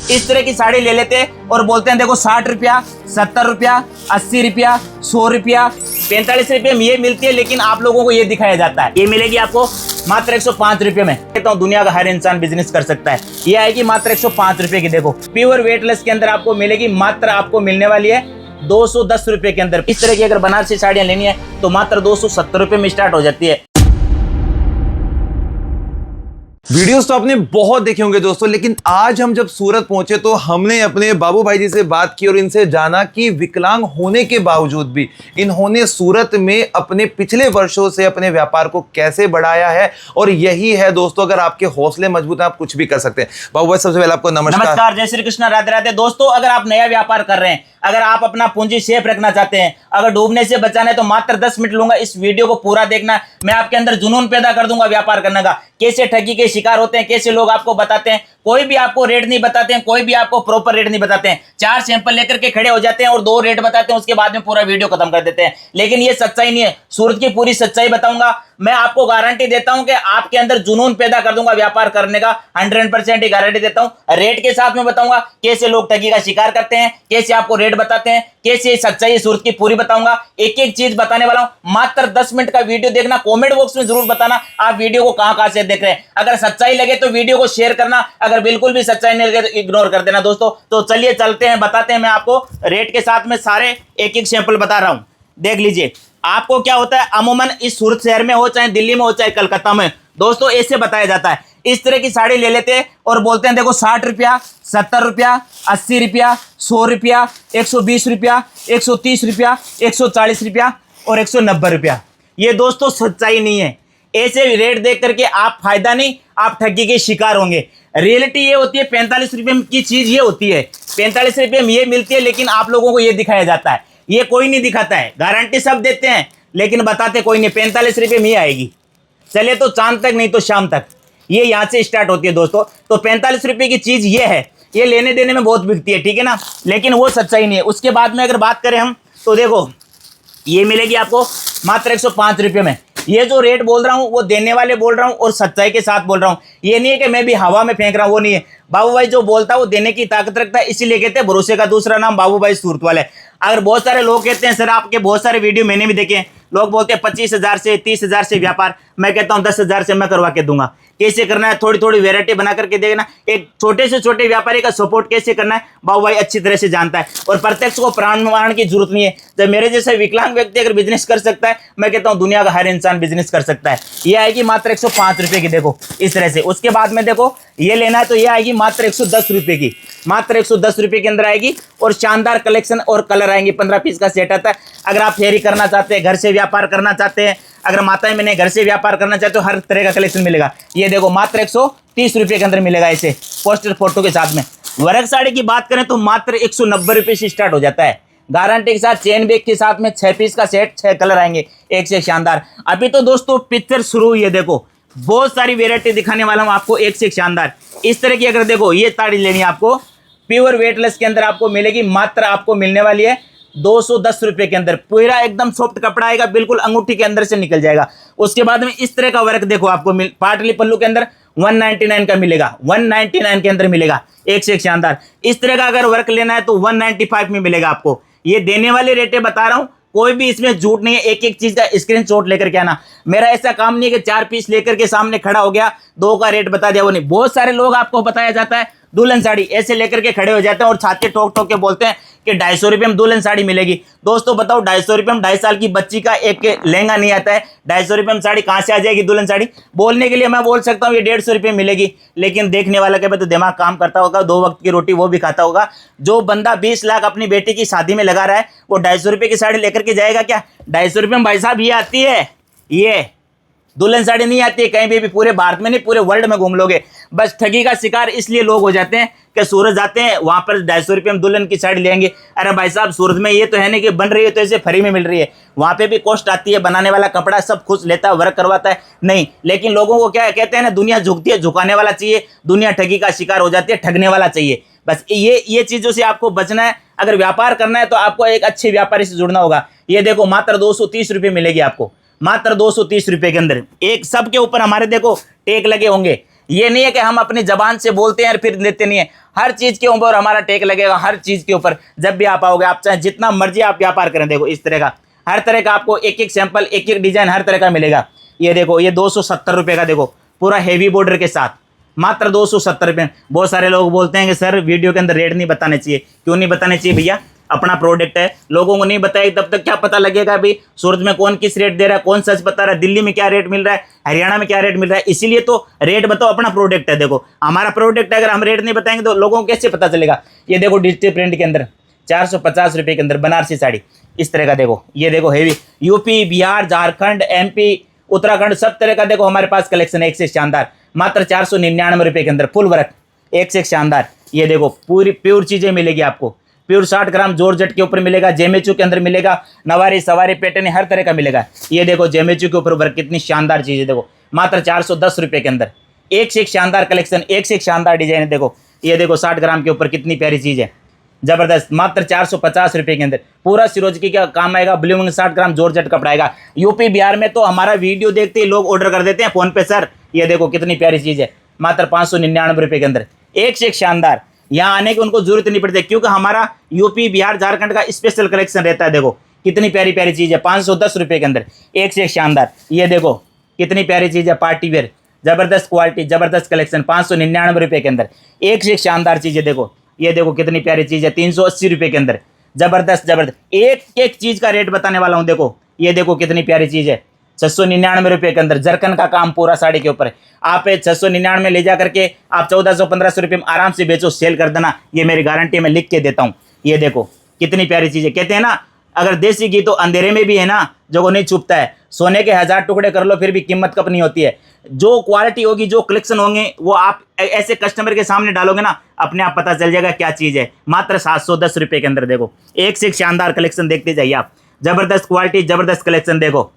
इस तरह की साड़ी ले लेते हैं और बोलते हैं देखो 60 रुपया, 70 रुपया, 80 रुपया, 100 रुपया, 45 रुपये में ये मिलती है। लेकिन आप लोगों को ये दिखाया जाता है, ये मिलेगी आपको मात्र 105 रुपये में। कहता हूँ दुनिया का हर इंसान बिजनेस कर सकता है। ये आएगी मात्र 105 रुपये की। देखो प्योर वेटलेस के अंदर आपको मिलेगी, मात्र आपको मिलने वाली है 210 रुपये के अंदर। इस तरह की अगर बनारसी साड़ियाँ लेनी है तो मात्र 270 रुपये में स्टार्ट हो जाती है। वीडियोस तो आपने बहुत देखे होंगे दोस्तों, लेकिन आज हम जब सूरत पहुंचे तो हमने अपने बाबू भाई जी से बात की और इनसे जाना कि विकलांग होने के बावजूद भी इन्होंने सूरत में अपने पिछले वर्षों से अपने व्यापार को कैसे बढ़ाया है। और यही है दोस्तों, अगर आपके हौसले मजबूत हैं आप कुछ भी कर सकते हैं। बाबू भाई सबसे पहले आपको नमस्कार। जय श्री कृष्ण, राधे राधे। दोस्तों अगर आप नया व्यापार कर रहे हैं, अगर आप अपना पूंजी सेफ रखना चाहते हैं, अगर डूबने से बचाना है तो मात्र 10 मिनट लूंगा, इस वीडियो को पूरा देखना। मैं आपके अंदर जुनून पैदा कर दूंगा व्यापार करने का। कैसे ठगी के शिकार होते हैं, कैसे लोग आपको बताते हैं, कोई भी आपको रेट नहीं बताते हैं, कोई भी आपको प्रॉपर रेट नहीं बताते हैं। 4 सैंपल लेकर के खड़े हो जाते हैं और 2 रेट बताते हैं, उसके बाद में पूरा वीडियो खत्म कर देते हैं। लेकिन ये सच्चाई नहीं है, सूरत की पूरी सच्चाई बताऊंगा। मैं आपको गारंटी देता हूं कि आपके अंदर जुनून पैदा कर दूंगा व्यापार करने का, 100% ही गारंटी देता हूं। रेट के साथ में बताऊंगा कैसे लोग ठगी का शिकार करते हैं, कैसे आपको रेट बताते हैं, कैसे सच्चाई सूरत की पूरी बताऊंगा। एक एक चीज बताने वाला हूं। मात्र 10 मिनट का वीडियो देखना। कमेंट बॉक्स में जरूर बताना आप वीडियो को कहां से देख रहे हैं। अगर सच्चाई लगे तो वीडियो को शेयर करना, अगर बिल्कुल भी सच्चाई नहीं लगे तो इग्नोर कर देना दोस्तों। तो चलिए चलते हैं, बताते हैं। मैं आपको रेट के साथ में सारे एक एक सैंपल बता रहा हूं, देख लीजिए। आपको क्या होता है, अमूमन इस सूरत शहर में हो, चाहे दिल्ली में हो, चाहे कलकत्ता में, दोस्तों ऐसे बताया जाता है। इस तरह की साड़ी ले लेते हैं और बोलते हैं देखो 60 रुपया, 70 रुपया, 80 रुपया, 100 रुपया, 120 रुपया, 130 रुपया, 140 रुपया और 190 रुपया। ये दोस्तों सच्चाई नहीं है। ऐसे रेट देख करके आप फायदा नहीं, आप ठगी के शिकार होंगे। रियलिटी ये होती है, 45 रुपये की चीज ये होती है, 45 रुपये में ये मिलती है। लेकिन आप लोगों को ये दिखाया जाता है, ये कोई नहीं दिखाता है। गारंटी सब देते हैं लेकिन बताते कोई नहीं। 45 रुपये में ही आएगी, चले तो चांद तक, नहीं तो शाम तक। ये यहाँ से स्टार्ट होती है दोस्तों। तो 45 रुपये की चीज ये है, ये लेने देने में बहुत बिकती है, ठीक है ना, लेकिन वो सच्चाई नहीं है। उसके बाद में अगर बात करें हम तो देखो ये मिलेगी आपको मात्र 105 रुपये में। ये जो रेट बोल रहा हूँ वो देने वाले बोल रहा हूँ और सच्चाई के साथ बोल रहा हूँ। ये नहीं है कि मैं भी हवा में फेंक रहा हूँ, वो नहीं है। बाबू भाई जो बोलता है वो देने की ताकत रखता है, इसीलिए कहते हैं भरोसे का दूसरा नाम बाबू भाई सूरत वाले। अगर बहुत सारे लोग कहते हैं सर, आपके बहुत सारे वीडियो मैंने भी देखे हैं, लोग बोलते हैं 25,000 से 30,000 से व्यापार। मैं कहता हूँ 10,000 से मैं करवा के दूंगा। कैसे करना है, थोड़ी थोड़ी वेरायटी बना करके देखना। एक छोटे से छोटे व्यापारी का सपोर्ट कैसे करना है बाबू भाई अच्छी तरह से जानता है। और प्रत्यक्ष को प्रमाण की जरूरत नहीं है। जब मेरे जैसे विकलांग व्यक्ति अगर बिजनेस कर सकता है, मैं कहता हूँ दुनिया का हर इंसान बिजनेस कर सकता है। ये आएगी मात्र 105 रुपये की, देखो इस तरह से। उसके बाद में देखो ये लेना है तो ये आएगी मात्र 110 रुपये की, मात्र 110 रुपये के अंदर आएगी। और शानदार कलेक्शन और कलर आएंगे, 15 पीस का सेट आता है। अगर आप फेरी करना चाहते हैं, घर से व्यापार करना चाहते हैं, अगर माताएं मैंने घर से व्यापार करना चाहते हो, हर तरह का कलेक्शन मिलेगा। ये देखो मात्र 130 रुपये के अंदर मिलेगा, ऐसे पोस्टर फोटो के साथ में। वर्क साड़ी की बात करें तो मात्र 190 रुपये से स्टार्ट हो जाता है, गारंटी के साथ। चेन बैग के साथ में 6 पीस का सेट, 6 कलर आएंगे, एक से शानदार। अभी तो दोस्तों पिक्चर शुरू हुई है, देखो बहुत सारी वेरायटी दिखाने वाला हूँ आपको, एक से शानदार। इस तरह की अगर देखो ये साड़ी लेनी है आपको, प्योर वेटलेस के अंदर आपको मिलेगी, मात्र आपको मिलने वाली है 210 रुपये के अंदर। पूरा एकदम सॉफ्ट कपड़ा आएगा, बिल्कुल अंगूठी के अंदर से निकल जाएगा। उसके बाद में इस तरह का वर्क देखो आपको पाटली पल्लू के अंदर 199 का मिलेगा, 199 के अंदर मिलेगा, एक से एक शानदार। इस तरह का अगर वर्क लेना है तो 195 में मिलेगा आपको। ये देने वाले रेटें बता रहा हूँ, कोई भी इसमें झूठ नहीं है। एक एक चीज का स्क्रीनशॉट लेकर के आना। मेरा ऐसा काम नहीं है कि 4 पीस लेकर के सामने खड़ा हो गया, 2 का रेट बता दिया, वो नहीं। बहुत सारे लोग आपको बताया जाता है दुल्हन साड़ी, ऐसे लेकर के खड़े हो जाते हैं और छाती ठोक ठोक के बोलते हैं कि 250 रुपये में दुल्हन साड़ी मिलेगी। दोस्तों बताओ 250 रुपये में 2.5 साल की बच्ची का एक लहंगा नहीं आता है, 250 रुपये में साड़ी कहाँ से आ जाएगी दुल्हन साड़ी। बोलने के लिए मैं बोल सकता हूँ ये 150 रुपये मिलेगी, लेकिन देखने वाला के बाद तो दिमाग काम करता होगा, 2 वक्त की रोटी वो भी खाता होगा। जो बंदा 20 लाख अपनी बेटी की शादी में लगा रहा है, वो 250 रुपये की साड़ी लेकर के जाएगा क्या? 250 रुपये में भाई साहब ये आती है, ये दुल्हन साड़ी नहीं आती है कहीं भी पूरे भारत में नहीं, पूरे वर्ल्ड में घूम लोगे। बस ठगी का शिकार इसलिए लोग हो जाते हैं कि सूरत जाते हैं, वहां पर 250 रुपये में दुल्हन की साड़ी लेंगे। अरे भाई साहब सूरत में ये तो है नहीं कि बन रही है तो ऐसे फ्री में मिल रही है, वहां पे भी कॉस्ट आती है, बनाने वाला कपड़ा सब खुश लेता है, वर्क करवाता है नहीं। लेकिन लोगों को क्या कहते हैं ना, दुनिया झुकती है, झुकाने वाला चाहिए। दुनिया ठगी का शिकार हो जाती है, ठगने वाला चाहिए। बस ये चीज़ों से आपको बचना है। अगर व्यापार करना है तो आपको एक अच्छे व्यापारी से जुड़ना होगा। ये देखो मात्र 230 रुपये मिलेगी आपको, मात्र 230 रुपये के अंदर। एक सब के ऊपर हमारे देखो टेक लगे होंगे, ये नहीं है कि हम अपनी जबान से बोलते हैं और फिर लेते नहीं है। हर चीज के ऊपर हमारा टेक लगेगा, हर चीज के ऊपर। जब भी आप आओगे, आप चाहे जितना मर्जी आप व्यापार करें, देखो इस तरह का हर तरह का आपको एक एक सैंपल, एक एक डिजाइन हर तरह का मिलेगा। ये देखो, ये 270 रुपये का, देखो पूरा हेवी बॉर्डर के साथ, मात्र 270 रुपये। बहुत सारे लोग बोलते हैं कि सर वीडियो के अंदर रेट नहीं बताने चाहिए। क्यों नहीं बताने चाहिए भैया? अपना प्रोडक्ट है, लोगों को नहीं बताए तब तक क्या पता लगेगा भाई सूरत में कौन किस रेट दे रहा है, कौन सच बता रहा है, दिल्ली में क्या रेट मिल रहा है, हरियाणा में क्या रेट मिल रहा है। इसीलिए तो रेट बताओ, अपना प्रोडक्ट है। देखो हमारा प्रोडक्ट है, अगर हम रेट नहीं बताएंगे तो लोगों को कैसे पता चलेगा। ये देखो डिजिटल प्रिंट के अंदर 450 रुपये के अंदर बनारसी साड़ी इस तरह का, देखो ये देखो heavy, UP, Bihar, Jharkhand, MP, Uttarakhand, सब तरह का देखो हमारे पास कलेक्शन है। एक से शानदार, मात्र 499 रुपये के अंदर फुल वर्क, एक से शानदार। ये देखो पूरी प्योर चीज़ें मिलेगी आपको, प्योर 60 ग्राम जॉर्जेट के ऊपर मिलेगा, जेमेचू के अंदर मिलेगा, नवारी सवारी पैटर्न हर तरह का मिलेगा। ये देखो जेमेचू के ऊपर वर्क, कितनी शानदार चीज़ है। देखो मात्र 410 रुपये के अंदर एक से एक शानदार कलेक्शन, एक से एक शानदार डिजाइन है। देखो ये देखो 60 ग्राम के ऊपर कितनी प्यारी चीज़ है, जबरदस्त। मात्र 450 रुपये के अंदर पूरा सिरोजकी का काम आएगा, ब्लूमिंग 60 ग्राम जॉर्जेट कपड़ा आएगा। यूपी बिहार में तो हमारा वीडियो देखते ही लोग ऑर्डर कर देते हैं फ़ोन पे, सर ये देखो कितनी प्यारी चीज़ है, मात्र 599 रुपये के अंदर एक से एक शानदार। यहाँ आने की उनको जरूरत नहीं पड़ती, क्योंकि हमारा यूपी बिहार झारखंड का स्पेशल कलेक्शन रहता है। देखो कितनी प्यारी प्यारी चीज़ है, 510 रुपये के अंदर एक से एक शानदार। ये देखो कितनी प्यारी चीज़ है, पार्टी वेयर, जबरदस्त क्वालिटी, जबरदस्त कलेक्शन, 599 रुपये के अंदर एक से एक शानदार चीज़ है। देखो ये देखो कितनी प्यारी चीज़ है, 380 रुपये के अंदर, जबरदस्त जबरदस्त। एक एक चीज़ का रेट बताने वाला हूँ। देखो ये देखो कितनी प्यारी चीज़ है, 699 रुपये के अंदर, जरकन का काम पूरा साड़ी के ऊपर। आप 699 में ले जा करके आप 1400-1500 रुपये में आराम से बेचो, सेल कर देना, ये मेरी गारंटी मैं लिख के देता हूँ। ये देखो कितनी प्यारी चीज़ है। कहते हैं ना, अगर देसी घी तो अंधेरे में भी है ना, जो को नहीं छुपता है। सोने के 1000 टुकड़े कर लो फिर भी कीमत कम नहीं होती है। जो क्वालिटी होगी, जो कलेक्शन होंगे, वो आप ऐसे कस्टमर के सामने डालोगे ना, अपने आप पता चल जाएगा क्या चीज़ है। मात्र 710 रुपये के अंदर देखो एक से एक शानदार कलेक्शन देखते जाइए आप, जबरदस्त क्वालिटी, जबरदस्त कलेक्शन। देखो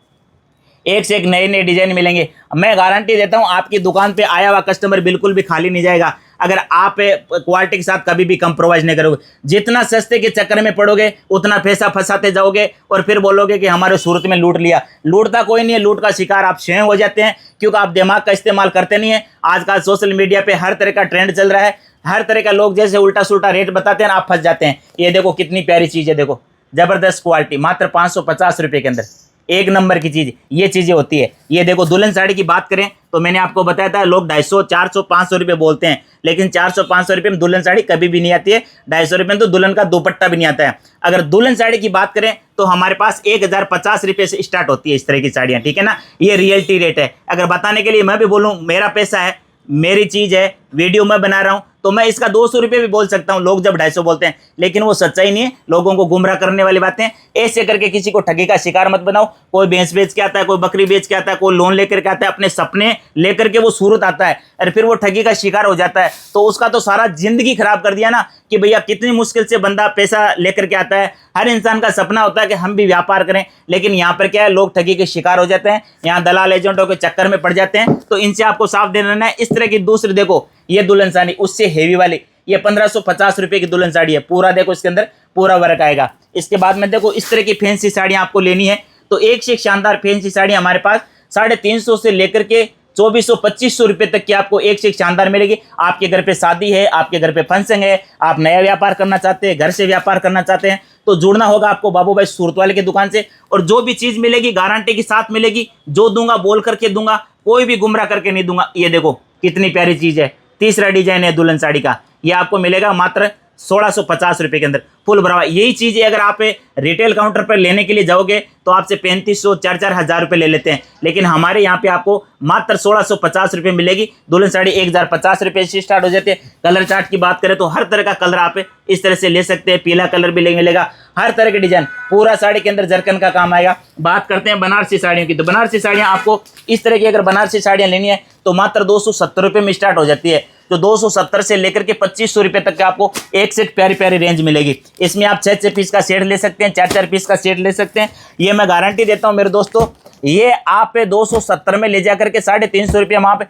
एक से एक नए नए डिजाइन मिलेंगे। मैं गारंटी देता हूँ आपकी दुकान पे आया हुआ कस्टमर बिल्कुल भी खाली नहीं जाएगा, अगर आप क्वालिटी के साथ कभी भी कंप्रोमाइज़ नहीं करोगे। जितना सस्ते के चक्कर में पड़ोगे उतना पैसा फंसाते जाओगे और फिर बोलोगे कि हमारे सूरत में लूट लिया। लूटता कोई नहीं है, लूट का शिकार आप स्वयं हो जाते हैं, क्योंकि आप दिमाग का इस्तेमाल करते नहीं है। आजकल सोशल मीडिया पे हर तरह का ट्रेंड चल रहा है, हर तरह का लोग जैसे उल्टा सुल्टा रेट बताते हैं, आप फंस जाते हैं। ये देखो कितनी प्यारी चीज़ है, देखो जबरदस्त क्वालिटी, मात्र 550 रुपये के अंदर एक नंबर की चीज़ ये चीज़ें होती है। ये देखो दुल्हन साड़ी की बात करें तो मैंने आपको बताया था, लोग 250, 400, 500 रुपये बोलते हैं, लेकिन 400, 500 रुपये में दुल्हन साड़ी कभी भी नहीं आती है। 250 रुपये में तो दुल्हन का दुपट्टा भी नहीं आता है। अगर दुल्हन साड़ी की बात करें तो हमारे पास 1050 रुपये से स्टार्ट होती है इस तरह की साड़ियाँ, ठीक है ना। ये रियलिटी रेट है। अगर बताने के लिए मैं भी बोलूँ, मेरा पैसा है, मेरी चीज़ है, वीडियो मैं बना रहा हूँ, तो मैं इसका 200 रुपये भी बोल सकता हूँ। लोग जब 250 बोलते हैं, लेकिन वो सच्चाई नहीं है, लोगों को गुमराह करने वाली बातें। ऐसे करके किसी को ठगी का शिकार मत बनाओ। कोई भैंस बेच के आता है, कोई बकरी बेच के आता है, कोई लोन लेकर के आता है, अपने सपने लेकर के वो सूरत आता है और फिर वो ठगी का शिकार हो जाता है, तो उसका तो सारा जिंदगी खराब कर दिया ना। कि भैया कितनी मुश्किल से बंदा पैसा लेकर के आता है। हर इंसान का सपना होता है कि हम भी व्यापार करें, लेकिन यहाँ पर क्या है, लोग ठगी के शिकार हो जाते हैं, यहाँ दलाल एजेंटों के चक्कर में पड़ जाते हैं। तो इनसे आपको साफ दे रहना है। इस तरह की दूसरी देखो, ये दुल्हन साड़ी उससे हेवी वाली, ये 1550 रुपये की दुल्हन साड़ी है। पूरा देखो इसके अंदर पूरा वर्क आएगा। इसके बाद में देखो इस तरह की फैंसी साड़ियाँ आपको लेनी है तो एक से एक शानदार फैंसी साड़ी हमारे पास 350 से लेकर के 2400-2500 रुपये तक की आपको एक से एक शानदार मिलेगी। आपके घर पे शादी है, आपके घर पे फंक्शन है, आप नया व्यापार करना चाहते हैं, घर से व्यापार करना चाहते हैं, तो जुड़ना होगा आपको बाबू भाई सूरत वाले की दुकान से। और जो भी चीज़ मिलेगी गारंटी के साथ मिलेगी, जो दूंगा बोल करके दूंगा, कोई भी गुमराह करके नहीं दूंगा। ये देखो कितनी प्यारी चीज़ है, तीसरा डिजाइन है दुल्हन साड़ी का, ये आपको मिलेगा मात्र 1650 रुपये के अंदर फुल भरा। यही चीज़ें अगर आप रिटेल काउंटर पर लेने के लिए जाओगे तो आपसे 3500, 4-4 हज़ार रुपये ले लेते हैं, लेकिन हमारे यहाँ पे आपको मात्र 1650 रुपये मिलेगी। दुल्हन साड़ी 1050 रुपये से स्टार्ट हो जाती है। कलर चार्ट की बात करें तो हर तरह का कलर आप इस तरह से ले सकते हैं, पीला कलर भी मिलेगा, हर तरह के डिजाइन, पूरा साड़ी के अंदर जरकन का काम आएगा। बात करते हैं बनारसी साड़ियों की, तो बनारसी साड़ियाँ आपको इस तरह की अगर बनारसी साड़ियाँ लेनी है तो मात्र 270 रुपये में स्टार्ट हो जाती है। तो 270 से लेकर के 2500 रुपये तक का आपको एक सेट प्यारी प्यारी रेंज मिलेगी। इसमें आप 6-6 पीस का सेट ले सकते हैं, 4-4 पीस का सेट ले सकते हैं। ये मैं गारंटी देता हूँ मेरे दोस्तों, ये आप 270 में ले जा करके 350 रुपये वहाँ पे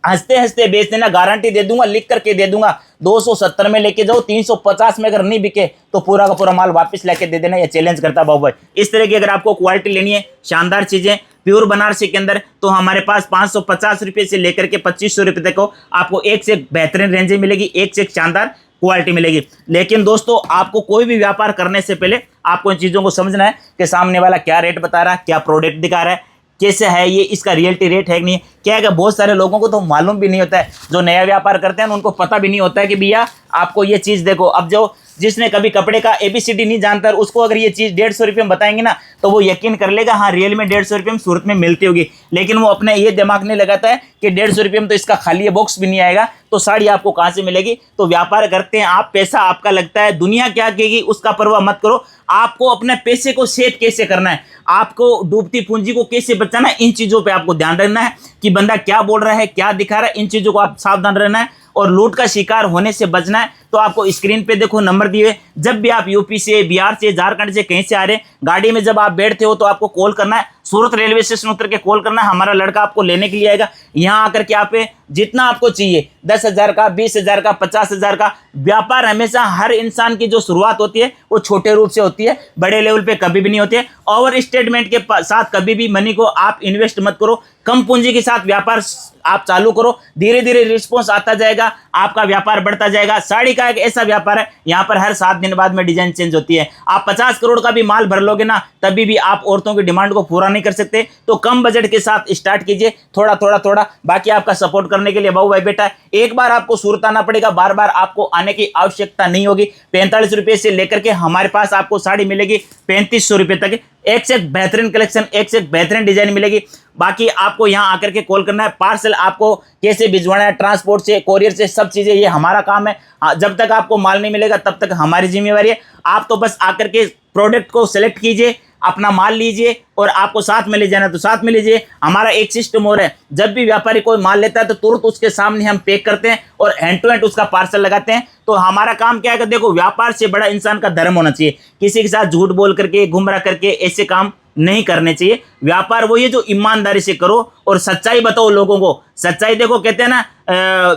हंसते हंसते बेच देना, गारंटी दे दूंगा, लिख करके दे दूंगा। 270 में लेके जाओ, 350 में अगर नहीं बिके तो पूरा का पूरा माल वापस लेके दे देना, ये चैलेंज करता बाबू भाई। इस तरह की अगर आपको क्वालिटी लेनी है, शानदार चीज़ें, प्योर बनारसी के अंदर, तो हमारे पास 550 रुपये से लेकर के 2500 रुपये तक को आपको एक से एक बेहतरीन रेंज मिलेगी, एक से एक शानदार क्वालिटी मिलेगी। लेकिन दोस्तों आपको कोई भी व्यापार करने से पहले आपको इन चीज़ों को समझना है कि सामने वाला क्या रेट बता रहा है, क्या प्रोडक्ट दिखा रहा है, कैसे है ये, इसका रियलिटी रेट है कि नहीं। क्या है कि बहुत सारे लोगों को तो मालूम भी नहीं होता है, जो नया व्यापार करते हैं उनको पता भी नहीं होता है कि भैया आपको ये चीज़ देखो। अब जो जिसने कभी कपड़े का ABCD नहीं जानता, उसको अगर ये चीज़ 150 रुपये में बताएंगे ना तो वो यकीन कर लेगा हाँ रियल में 150 रुपये में सूरत में मिलती होगी। लेकिन वो अपने ये दिमाग नहीं लगाता है कि 150 रुपये में तो इसका खाली ये बॉक्स भी नहीं आएगा, तो साड़ी आपको कहाँ से मिलेगी। तो व्यापार करते हैं आप, पैसा आपका लगता है, दुनिया क्या कहेगी उसका परवाह मत करो। आपको अपने पैसे को सेव कैसे करना है, आपको डूबती पूंजी को कैसे बचाना है, इन चीज़ों पर आपको ध्यान रखना है कि बंदा क्या बोल रहा है, क्या दिखा रहा है, इन चीज़ों को आप सावधान रहना है और लूट का शिकार होने से बचना है। तो आपको स्क्रीन पे देखो नंबर दिए हुए, जब भी आप यूपी से, बिहार से, झारखंड से कहीं से आ रहे हैं, गाड़ी में जब आप बैठते हो तो आपको कॉल करना है, सूरत रेलवे स्टेशन उतर के कॉल करना है, हमारा लड़का आपको लेने के लिए आएगा। यहाँ आकर के आप जितना आपको चाहिए 10,000 का, 20,000 का, 50,000 का व्यापार, हमेशा हर इंसान की जो शुरुआत होती है वो छोटे रूप से होती है, बड़े लेवल पे कभी भी नहीं होती है। ओवर स्टेटमेंट के साथ कभी भी मनी को आप इन्वेस्ट मत करो, कम पूंजी के साथ व्यापार आप चालू करो, धीरे धीरे रिस्पॉन्स आता जाएगा, आपका व्यापार बढ़ता जाएगा। साड़ी का एक ऐसा व्यापार है यहाँ पर हर 7 दिन बाद में डिजाइन चेंज होती है। आप 50 करोड़ का भी माल भर लोगे ना तभी भी आप औरतों की डिमांड को पूरा नहीं कर सकते। तो कम बजट के साथ स्टार्ट कीजिए, थोड़ा थोड़ा थोड़ा। बाकी आपका सपोर्ट करने के लिए बाबू भाई बेटा है। एक बार आपको सूरत आना पड़ेगा, बार बार आपको आने की आवश्यकता नहीं होगी। 45 रुपये से लेकर के हमारे पास आपको साड़ी मिलेगी 3500 रुपये तक, एक से एक बेहतरीन कलेक्शन, एक से एक बेहतरीन डिजाइन मिलेगी। बाकी आपको यहाँ आकर के कॉल करना है, पार्सल आपको कैसे भिजवाना है, ट्रांसपोर्ट से, कोरियर से, सब चीज़ें ये हमारा काम है। जब तक आपको माल नहीं मिलेगा तब तक हमारी जिम्मेवारी है। आप तो बस आकर के प्रोडक्ट को सेलेक्ट कीजिए, अपना माल लीजिए और आपको साथ में ले जाना तो साथ में लीजिए। हमारा एक सिस्टम और है, जब भी व्यापारी कोई माल लेता है तो तुरंत उसके सामने हम पैक करते हैं और हैंड टू हैंड उसका पार्सल लगाते हैं। तो हमारा काम क्या है कि देखो, व्यापार से बड़ा इंसान का धर्म होना चाहिए। किसी के साथ झूठ बोल करके, गुमराह करके ऐसे काम नहीं करने चाहिए। व्यापार वो ये जो ईमानदारी से करो और सच्चाई बताओ लोगों को। सच्चाई देखो, कहते हैं ना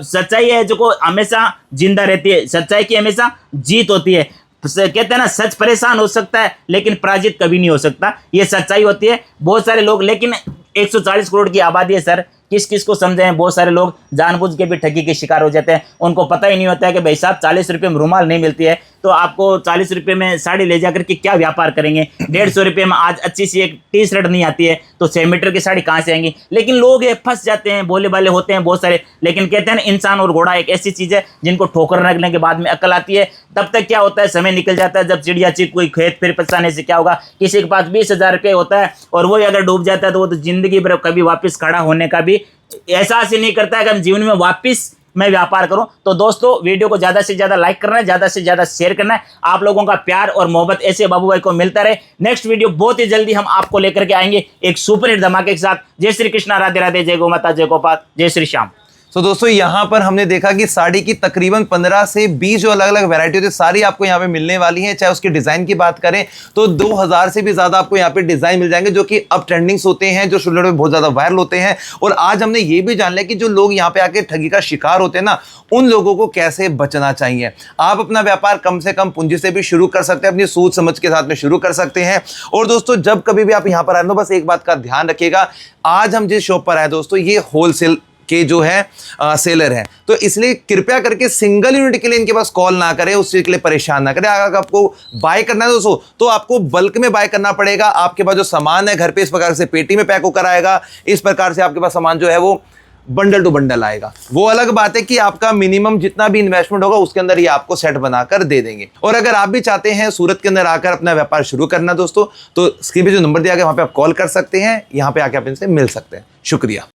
सच्चाई है जो हमेशा जिंदा रहती है, सच्चाई की हमेशा जीत होती है। कहते हैं ना सच परेशान हो सकता है लेकिन पराजित कभी नहीं हो सकता, ये सच्चाई होती है। बहुत सारे लोग, लेकिन 140 करोड़ की आबादी है सर, किस किस को समझें। बहुत सारे लोग जानबूझ के भी ठगी के शिकार हो जाते हैं, उनको पता ही नहीं होता है कि भाई साहब 40 रुपये में रुमाल नहीं मिलती है, तो आपको 40 रुपये में साड़ी ले जाकर के क्या व्यापार करेंगे। 150 रुपये में आज अच्छी सी एक टी शर्ट नहीं आती है तो 6 मीटर की साड़ी कहाँ से आएंगी। लेकिन लोग ये फंस जाते हैं, भोले भाले होते हैं बहुत सारे। लेकिन कहते हैं ना, इंसान और घोड़ा एक ऐसी चीज़ है जिनको ठोकर लगने के बाद में अकल आती है। तब तक क्या होता है, समय निकल जाता है। जब चिड़िया चिक कोई खेत फिर पछताने से क्या होगा। किसी के पास 20,000 रुपये होता है और वो अगर डूब जाता है तो वो तो जिंदगी भर कभी वापस खड़ा होने का भी एहसास ही नहीं करता है कि हम जीवन में वापस मैं व्यापार करूं। तो दोस्तों वीडियो को ज़्यादा से ज़्यादा लाइक करना है, ज़्यादा से ज़्यादा शेयर करना है। आप लोगों का प्यार और मोहब्बत ऐसे बाबू भाई को मिलता रहे। नेक्स्ट वीडियो बहुत ही जल्दी हम आपको लेकर के आएंगे एक सुपर हिट धमाके के साथ। जय श्री कृष्णा, राधे राधे, जय गौ माता, जय गोपाल, जय श्री श्याम। तो दोस्तों यहाँ पर हमने देखा कि साड़ी की तकरीबन 15 से 20 जो अलग अलग वैरायटी होती है सारी आपको यहाँ पे मिलने वाली हैं। चाहे उसके डिजाइन की बात करें तो 2000 से भी ज्यादा आपको यहाँ पे डिजाइन मिल जाएंगे जो कि अब ट्रेंडिंग्स होते हैं, जो शुरू में बहुत ज्यादा वायरल होते हैं। और आज हमने ये भी जान लिया कि जो लोग यहाँ पे आके ठगी का शिकार होते हैं ना, उन लोगों को कैसे बचना चाहिए। आप अपना व्यापार कम से कम पूंजी से भी शुरू कर सकते हैं, अपनी सोच समझ के साथ में शुरू कर सकते हैं। और दोस्तों जब कभी भी आप यहाँ पर आए तो बस एक बात का ध्यान रखिएगा, आज हम जिस शॉप पर आए दोस्तों ये होलसेल के जो है सेलर है, तो इसलिए कृपया करके सिंगल यूनिट के लिए इनके पास कॉल ना करें, उस चीज के लिए परेशान ना करें। अगर आपको बाय करना है दोस्तों तो आपको बल्क में बाय करना पड़ेगा। आपके पास जो सामान है घर पे इस प्रकार से पेटी में पैक होकर आएगा, इस प्रकार से आपके पास सामान जो है वो बंडल टू बंडल आएगा। वो अलग बात है कि आपका मिनिमम जितना भी इन्वेस्टमेंट होगा उसके अंदर ये आपको सेट बनाकर दे देंगे। और अगर आप भी चाहते हैं सूरत के अंदर आकर अपना व्यापार शुरू करना दोस्तों, तो स्क्रीन पे जो नंबर दिया गया वहां पे आप कॉल कर सकते हैं, यहाँ पे आके आप इनसे मिल सकते हैं। शुक्रिया।